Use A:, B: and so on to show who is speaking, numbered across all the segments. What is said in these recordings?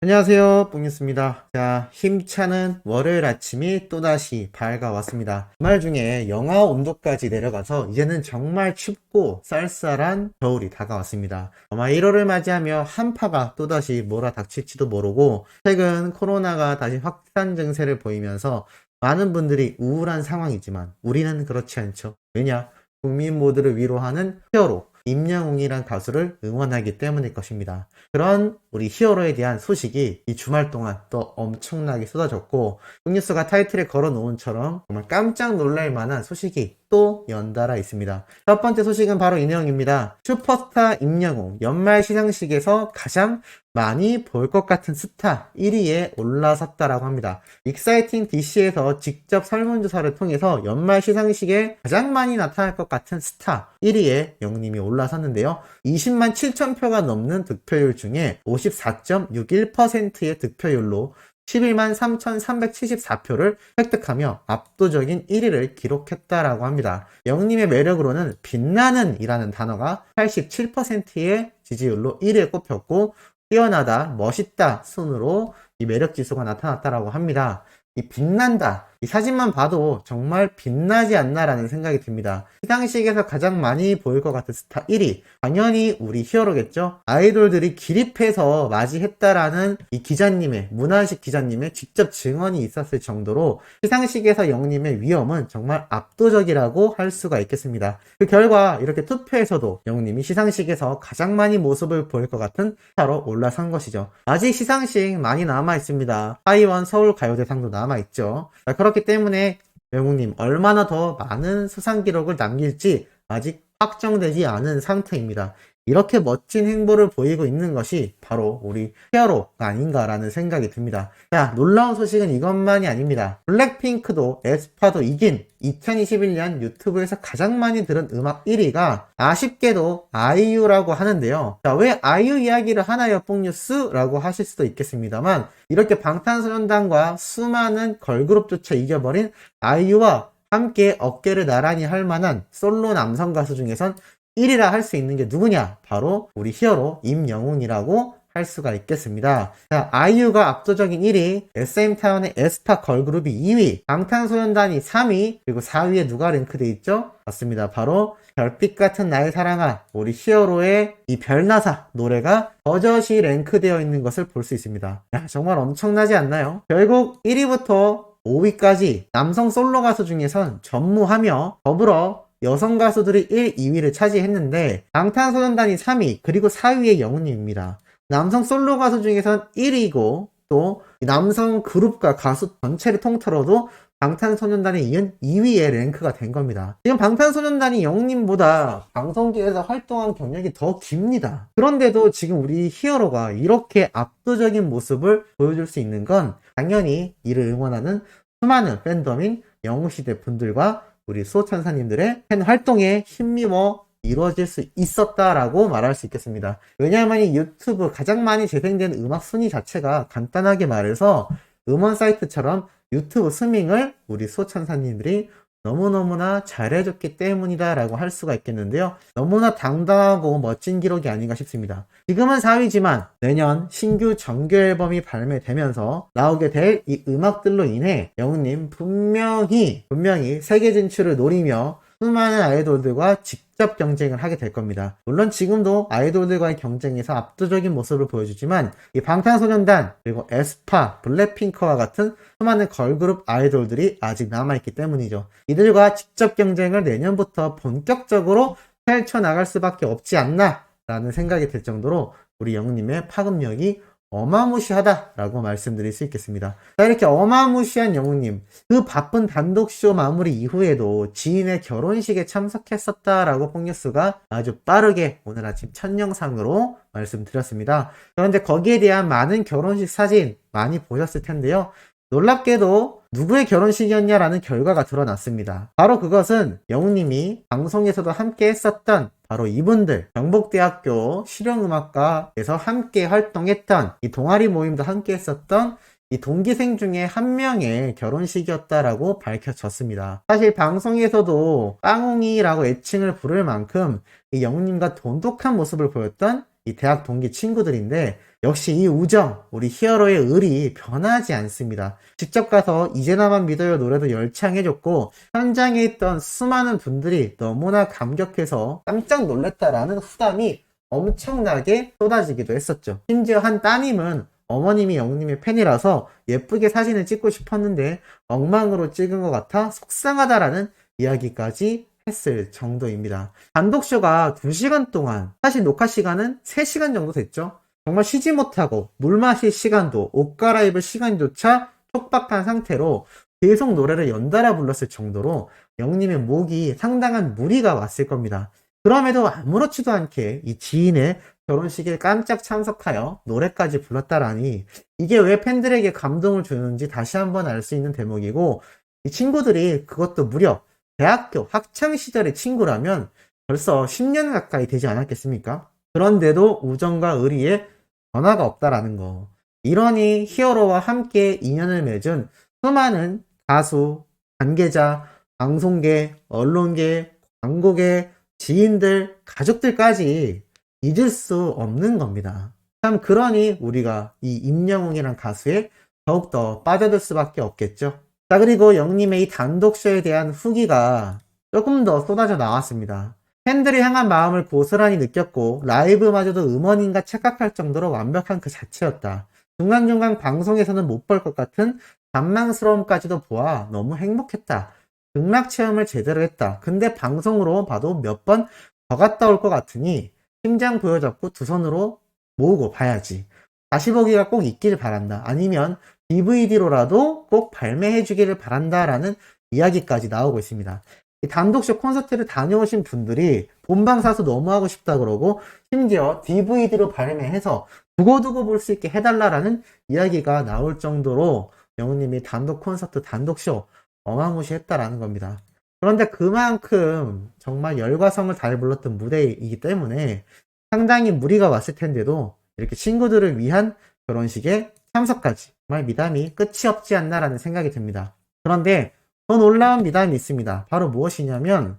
A: 안녕하세요, 뽕뉴스입니다. 자, 힘차는 월요일 아침이 또다시 밝아왔습니다. 주말 중에 영하 온도까지 내려가서 이제는 정말 춥고 쌀쌀한 겨울이 다가왔습니다. 아마 1월을 맞이하며 한파가 또다시 몰아닥칠지도 모르고 최근 코로나가 다시 확산 증세를 보이면서 많은 분들이 우울한 상황이지만 우리는 그렇지 않죠. 왜냐? 국민 모두를 위로하는 히어로 임영웅이란 가수를 응원하기 때문일 것입니다. 그런 우리 히어로에 대한 소식이 이 주말 동안 또 엄청나게 쏟아졌고 흑뉴스가 타이틀에 걸어놓은처럼 정말 깜짝 놀랄 만한 소식이 또 연달아 있습니다. 첫 번째 소식은 바로 이 내용입니다. 슈퍼스타 임영웅 연말 시상식에서 가장 많이 볼 것 같은 스타 1위에 올라섰다라고 합니다. 익사이팅 DC에서 직접 설문조사를 통해서 연말 시상식에 가장 많이 나타날 것 같은 스타 1위에 영웅님이 올라섰는데요. 20만 7천 표가 넘는 득표율 중에 54.61%의 득표율로 11만 3,374표를 획득하며 압도적인 1위를 기록했다라고 합니다. 영웅님의 매력으로는 빛나는 이라는 단어가 87%의 지지율로 1위에 꼽혔고 뛰어나다, 멋있다 순으로 이 매력 지수가 나타났다라고 합니다. 이 빛난다, 이 사진만 봐도 정말 빛나지 않나라는 생각이 듭니다. 시상식에서 가장 많이 보일 것 같은 스타 1위, 당연히 우리 히어로겠죠. 아이돌들이 기립해서 맞이했다라는 이 기자님의, 문화식 기자님의 직접 증언이 있었을 정도로 시상식에서 영웅님의 위엄은 정말 압도적이라고 할 수가 있겠습니다. 그 결과 이렇게 투표에서도 영웅님이 시상식에서 가장 많이 모습을 보일 것 같은 스타로 올라선 것이죠. 아직 시상식 많이 남아있습니다. 하이원 서울가요대상도 남아있죠. 그렇기 때문에 영웅님 얼마나 더 많은 수상 기록을 남길지 아직 확정되지 않은 상태입니다. 이렇게 멋진 행보를 보이고 있는 것이 바로 우리 히어로가 아닌가라는 생각이 듭니다. 자, 놀라운 소식은 이것만이 아닙니다. 블랙핑크도 에스파도 이긴 2021년 유튜브에서 가장 많이 들은 음악 1위가 아쉽게도 아이유라고 하는데요. 자, 왜 아이유 이야기를 하나요, 뽕뉴스? 라고 하실 수도 있겠습니다만 이렇게 방탄소년단과 수많은 걸그룹조차 이겨버린 아이유와 함께 어깨를 나란히 할 만한 솔로 남성 가수 중에선 1위라 할 수 있는 게 누구냐? 바로 우리 히어로 임영웅이라고 할 수가 있겠습니다. 자, 아이유가 압도적인 1위, SM타운의 에스파 걸그룹이 2위, 방탄소년단이 3위, 그리고 4위에 누가 랭크되어 있죠? 맞습니다. 바로 별빛 같은 나의 사랑아, 우리 히어로의 이 별나사 노래가 버젓이 랭크되어 있는 것을 볼 수 있습니다. 야, 정말 엄청나지 않나요? 결국 1위부터 5위까지 남성 솔로 가수 중에선 전무하며 더불어 여성 가수들이 1, 2위를 차지했는데 방탄소년단이 3위 그리고 4위의 영웅님입니다. 남성 솔로 가수 중에선 1위고 또 남성 그룹과 가수 전체를 통틀어도 방탄소년단에 이은 2위의 랭크가 된 겁니다. 지금 방탄소년단이 영웅님보다 방송계에서 활동한 경력이 더 깁니다. 그런데도 지금 우리 히어로가 이렇게 압도적인 모습을 보여줄 수 있는 건 당연히 이를 응원하는 수많은 팬덤인 영웅시대 분들과 우리 수호천사님들의 팬 활동에 힘입어 이루어질 수 있었다라고 말할 수 있겠습니다. 왜냐하면 이 유튜브 가장 많이 재생되는 음악 순위 자체가 간단하게 말해서 음원 사이트처럼 유튜브 스밍을 우리 수호천사님들이 너무너무나 잘해줬기 때문이다 라고 할 수가 있겠는데요. 너무나 당당하고 멋진 기록이 아닌가 싶습니다. 지금은 4위지만 내년 신규 정규 앨범이 발매되면서 나오게 될 이 음악들로 인해 영웅님 분명히 세계 진출을 노리며 수많은 아이돌들과 직접 경쟁을 하게 될 겁니다. 물론 지금도 아이돌들과의 경쟁에서 압도적인 모습을 보여주지만 이 방탄소년단 그리고 에스파, 블랙핑크와 같은 수많은 걸그룹 아이돌들이 아직 남아있기 때문이죠. 이들과 직접 경쟁을 내년부터 본격적으로 펼쳐나갈 수밖에 없지 않나 라는 생각이 들 정도로 우리 영웅님의 파급력이 어마무시하다라고 말씀드릴 수 있겠습니다. 자, 이렇게 어마무시한 영웅님, 그 바쁜 단독쇼 마무리 이후에도 지인의 결혼식에 참석했었다라고 뽕뉴스가 아주 빠르게 오늘 아침 첫 영상으로 말씀드렸습니다. 그런데 거기에 대한 많은 결혼식 사진 많이 보셨을 텐데요. 놀랍게도 누구의 결혼식이었냐라는 결과가 드러났습니다. 바로 그것은 영웅님이 방송에서도 함께 했었던 바로 이분들, 경북대학교 실용음악과에서 함께 활동했던 이 동아리 모임도 함께 했었던 이 동기생 중에 한 명의 결혼식이었다라고 밝혀졌습니다. 사실 방송에서도 빵웅이라고 애칭을 부를 만큼 이 영웅님과 돈독한 모습을 보였던 이 대학 동기 친구들인데 역시 이 우정, 우리 히어로의 을이 변하지 않습니다. 직접 가서 이제 나만 믿어요 노래도 열창해줬고 현장에 있던 수많은 분들이 너무나 감격해서 깜짝 놀랐다라는 후담이 엄청나게 쏟아지기도 했었죠. 심지어 한 따님은 어머님이 영님의 팬이라서 예쁘게 사진을 찍고 싶었는데 엉망으로 찍은 것 같아 속상하다라는 이야기까지 했을 정도입니다. 단독쇼가 2시간 동안, 사실 녹화 시간은 3시간 정도 됐죠. 정말 쉬지 못하고 물 마실 시간도 옷 갈아입을 시간조차 촉박한 상태로 계속 노래를 연달아 불렀을 정도로 영님의 목이 상당한 무리가 왔을 겁니다. 그럼에도 아무렇지도 않게 이 지인의 결혼식에 깜짝 참석하여 노래까지 불렀다라니 이게 왜 팬들에게 감동을 주는지 다시 한번 알 수 있는 대목이고, 이 친구들이 그것도 무려 대학교 학창시절의 친구라면 벌써 10년 가까이 되지 않았겠습니까? 그런데도 우정과 의리에 변화가 없다라는 거. 이러니 히어로와 함께 인연을 맺은 수많은 가수, 관계자, 방송계, 언론계, 광고계, 지인들, 가족들까지 잊을 수 없는 겁니다. 참 그러니 우리가 이 임영웅이란 가수에 더욱더 빠져들 수밖에 없겠죠. 자, 그리고 영님의 이 단독쇼에 대한 후기가 조금 더 쏟아져 나왔습니다. 팬들이 향한 마음을 고스란히 느꼈고 라이브마저도 음원인가 착각할 정도로 완벽한 그 자체였다. 중간중간 방송에서는 못 볼 것 같은 잔망스러움까지도 보아 너무 행복했다. 극락 체험을 제대로 했다. 근데 방송으로 봐도 몇 번 더 갔다 올 것 같으니 심장 부여잡고 두 손으로 모으고 봐야지. 다시 보기가 꼭 있길 바란다. 아니면 DVD로라도 꼭 발매해 주기를 바란다 라는 이야기까지 나오고 있습니다. 이 단독쇼 콘서트를 다녀오신 분들이 본방 사수 너무 하고 싶다 그러고 심지어 DVD로 발매해서 두고두고 볼 수 있게 해달라라는 이야기가 나올 정도로 영웅님이 단독 콘서트 단독쇼 어마무시했다라는 겁니다. 그런데 그만큼 정말 열과 성을 다해 불렀던 무대이기 때문에 상당히 무리가 왔을 텐데도 이렇게 친구들을 위한 결혼식에 참석까지 정말 미담이 끝이 없지 않나라는 생각이 듭니다. 그런데 더 놀라운 미담이 있습니다. 바로 무엇이냐면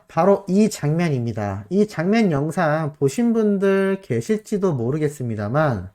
A: 바로 이 장면입니다. 이 장면 영상 보신 분들 계실지도 모르겠습니다만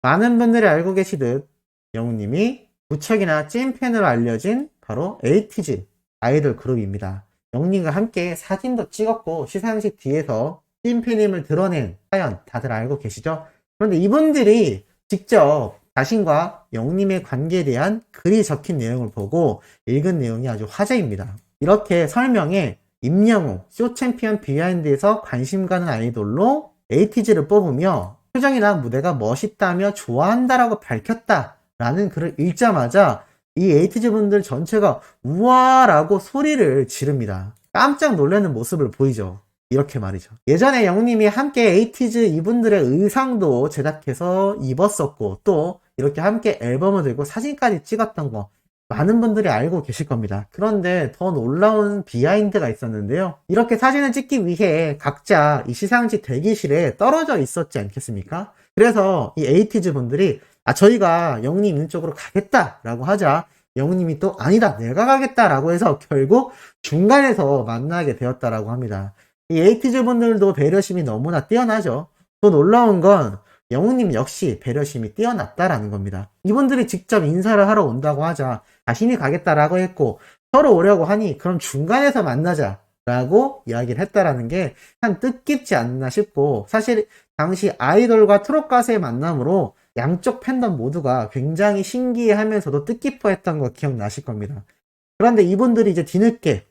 A: 많은 분들이 알고 계시듯 영웅님이 무척이나 찐팬으로 알려진 바로 에이티즈 아이돌 그룹입니다. 영님과 함께 사진도 찍었고 시상식 뒤에서 찐팬임을 드러낸 사연 다들 알고 계시죠? 그런데 이분들이 직접 자신과 영님의 관계에 대한 글이 적힌 내용을 보고 읽은 내용이 아주 화제입니다. 이렇게 설명에 임영웅, 쇼 챔피언 비하인드에서 관심 가는 아이돌로 에이티즈를 뽑으며 표정이나 무대가 멋있다며 좋아한다라고 밝혔다라는 글을 읽자마자 이 에이티즈 분들 전체가 우와라고 소리를 지릅니다. 깜짝 놀라는 모습을 보이죠. 이렇게 말이죠. 예전에 영님이 함께 에이티즈 이분들의 의상도 제작해서 입었었고 또 이렇게 함께 앨범을 들고 사진까지 찍었던 거 많은 분들이 알고 계실 겁니다. 그런데 더 놀라운 비하인드가 있었는데요. 이렇게 사진을 찍기 위해 각자 이 시상식 대기실에 떨어져 있었지 않겠습니까? 그래서 이 에이티즈 분들이 저희가 영님 있는 쪽으로 가겠다라고 하자 영님이 또 아니다 내가 가겠다라고 해서 결국 중간에서 만나게 되었다라고 합니다. 이 에이티즈 분들도 배려심이 너무나 뛰어나죠. 또 놀라운 건 영웅님 역시 배려심이 뛰어났다라는 겁니다. 이분들이 직접 인사를 하러 온다고 하자 자신이 가겠다라고 했고 서로 오려고 하니 그럼 중간에서 만나자라고 이야기를 했다라는 게 한 뜻깊지 않나 싶고, 사실 당시 아이돌과 트롯 가수의 만남으로 양쪽 팬덤 모두가 굉장히 신기해하면서도 뜻깊어했던 거 기억나실 겁니다. 그런데 이분들이 이제 뒤늦게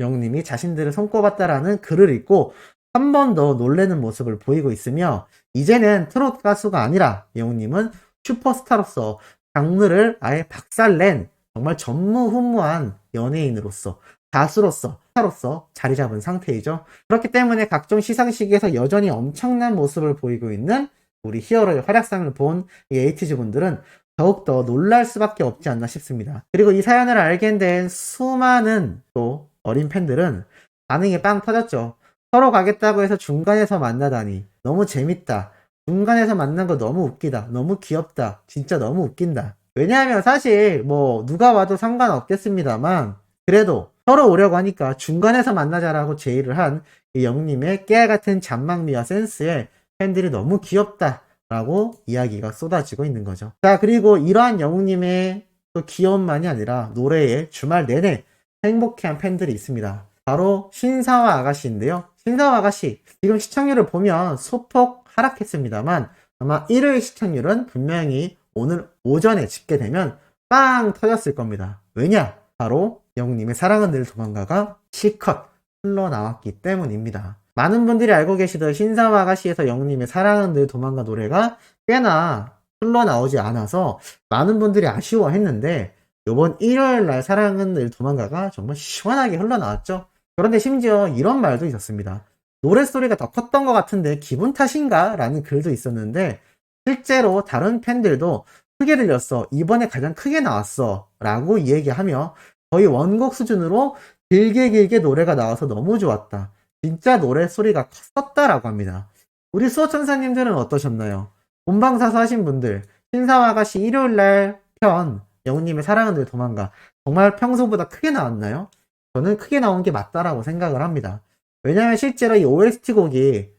A: 영웅님이 자신들을 손꼽았다라는 글을 읽고 한 번 더 놀라는 모습을 보이고 있으며, 이제는 트롯 가수가 아니라 영웅님은 슈퍼스타로서 장르를 아예 박살낸 정말 전무후무한 연예인으로서, 가수로서, 스타로서 자리 잡은 상태이죠. 그렇기 때문에 각종 시상식에서 여전히 엄청난 모습을 보이고 있는 우리 히어로의 활약상을 본 이 에이티즈 분들은 더욱더 놀랄 수밖에 없지 않나 싶습니다. 그리고 이 사연을 알게 된 수많은 또 어린 팬들은 반응이 빵 터졌죠. 서로 가겠다고 해서 중간에서 만나다니 너무 재밌다. 중간에서 만난 거 너무 웃기다. 너무 귀엽다. 진짜 너무 웃긴다. 왜냐하면 사실 뭐 누가 와도 상관없겠습니다만 그래도 서로 오려고 하니까 중간에서 만나자라고 제의를 한 이 영님의 깨알같은 잔망미와 센스에 팬들이 너무 귀엽다라고 이야기가 쏟아지고 있는 거죠. 자, 그리고 이러한 영웅님의 또 귀여움만이 아니라 노래에 주말 내내 행복해한 팬들이 있습니다. 바로 신사와 아가씨인데요. 신사와 아가씨 지금 시청률을 보면 소폭 하락했습니다만 아마 1회 시청률은 분명히 오늘 오전에 집계되면 빵 터졌을 겁니다. 왜냐? 바로 영웅님의 사랑은 늘 도망가가 실컷 흘러나왔기 때문입니다. 많은 분들이 알고 계시던 신사와 아가씨에서 영웅님의 사랑은 늘 도망가 노래가 꽤나 흘러나오지 않아서 많은 분들이 아쉬워했는데 이번 일요일날 사랑은 늘 도망가가 정말 시원하게 흘러나왔죠. 그런데 심지어 이런 말도 있었습니다. 노랫소리가 더 컸던 것 같은데 기분 탓인가? 라는 글도 있었는데 실제로 다른 팬들도 크게 들렸어. 이번에 가장 크게 나왔어. 라고 얘기하며 거의 원곡 수준으로 길게 노래가 나와서 너무 좋았다. 진짜 노랫소리가 컸었다라고 합니다. 우리 수호천사님들은 어떠셨나요? 본방사수 하신 분들, 신사와 아가씨 일요일날 편, 영웅님의 사랑은 늘 도망가. 정말 평소보다 크게 나왔나요? 저는 크게 나온 게 맞다라고 생각을 합니다. 왜냐면 실제로 이 OST 곡이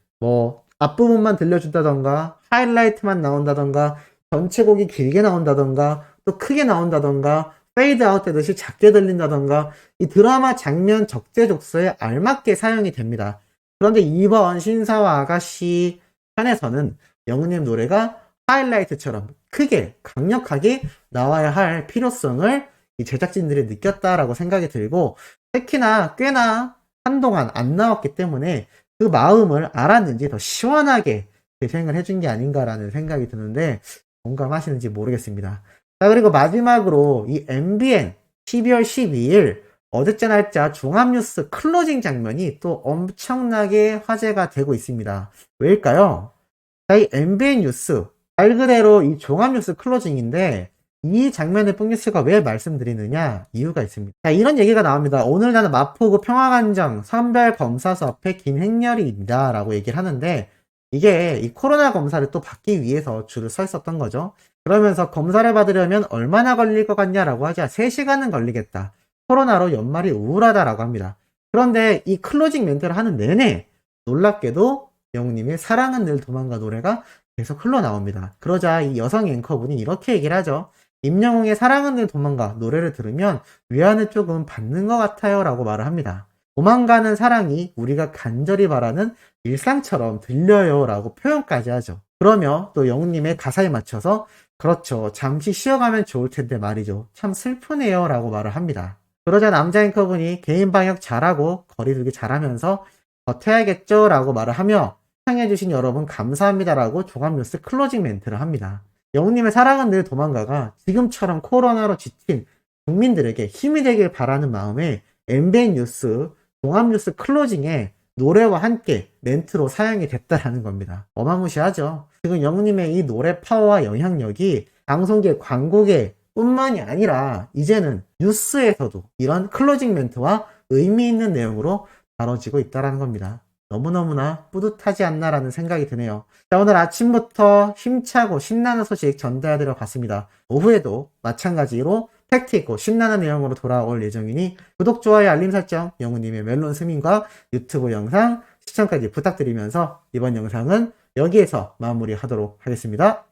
A: 앞부분만 들려준다던가, 하이라이트만 나온다던가, 전체 곡이 길게 나온다던가, 또 크게 나온다던가, 페이드 아웃 되듯이 작게 들린다던가, 이 드라마 장면 적재적소에 알맞게 사용이 됩니다. 그런데 이번 신사와 아가씨 편에서는 영웅님 노래가 하이라이트처럼 크게 강력하게 나와야 할 필요성을 이 제작진들이 느꼈다라고 생각이 들고, 특히나 꽤나 한동안 안 나왔기 때문에 그 마음을 알았는지 더 시원하게 재생을 해준 게 아닌가라는 생각이 드는데 공감하시는지 모르겠습니다. 자, 그리고 마지막으로 이 MBN 12월 12일 어제자 날짜 종합뉴스 클로징 장면이 또 엄청나게 화제가 되고 있습니다. 왜일까요? 자, 이 MBN 뉴스 말 그대로 이 종합뉴스 클로징인데 이 장면의 뽕뉴스가 왜 말씀드리느냐 이유가 있습니다. 자, 이런 얘기가 나옵니다. 오늘 나는 마포구 평화관정 선별검사소 앞에 김행렬이입니다 라고 얘기를 하는데 이게 이 코로나 검사를 또 받기 위해서 줄을 서 있었던 거죠. 그러면서 검사를 받으려면 얼마나 걸릴 것 같냐라고 하자 3시간은 걸리겠다. 코로나로 연말이 우울하다라고 합니다. 그런데 이 클로징 멘트를 하는 내내 놀랍게도 영웅님의 사랑은 늘 도망가 노래가 계속 흘러나옵니다. 그러자 이 여성 앵커분이 이렇게 얘기를 하죠. 임영웅의 사랑은 늘 도망가 노래를 들으면 위안을 조금 받는 것 같아요 라고 말을 합니다. 도망가는 사랑이 우리가 간절히 바라는 일상처럼 들려요 라고 표현까지 하죠. 그러며 또 영웅님의 가사에 맞춰서 그렇죠. 잠시 쉬어가면 좋을 텐데 말이죠. 참 슬프네요 라고 말을 합니다. 그러자 남자 앵커분이 개인 방역 잘하고 거리두기 잘하면서 버텨야겠죠 라고 말을 하며 시청해주신 여러분 감사합니다 라고 종합뉴스 클로징 멘트를 합니다. 영웅님의 사랑은 늘 도망가가 지금처럼 코로나로 지친 국민들에게 힘이 되길 바라는 마음에 MBN 뉴스 종합뉴스 클로징에 노래와 함께 멘트로 사용이 됐다라는 겁니다. 어마무시하죠. 지금 영웅님의 이 노래 파워와 영향력이 방송계, 광고계 뿐만이 아니라 이제는 뉴스에서도 이런 클로징 멘트와 의미 있는 내용으로 다뤄지고 있다는 겁니다. 너무너무나 뿌듯하지 않나라는 생각이 드네요. 자, 오늘 아침부터 힘차고 신나는 소식 전달해드려 봤습니다. 오후에도 마찬가지로 팩트 있고 신나는 내용으로 돌아올 예정이니 구독, 좋아요, 알림 설정, 영웅님의 멜론 스밍과 유튜브 영상 시청까지 부탁드리면서 이번 영상은 여기에서 마무리하도록 하겠습니다.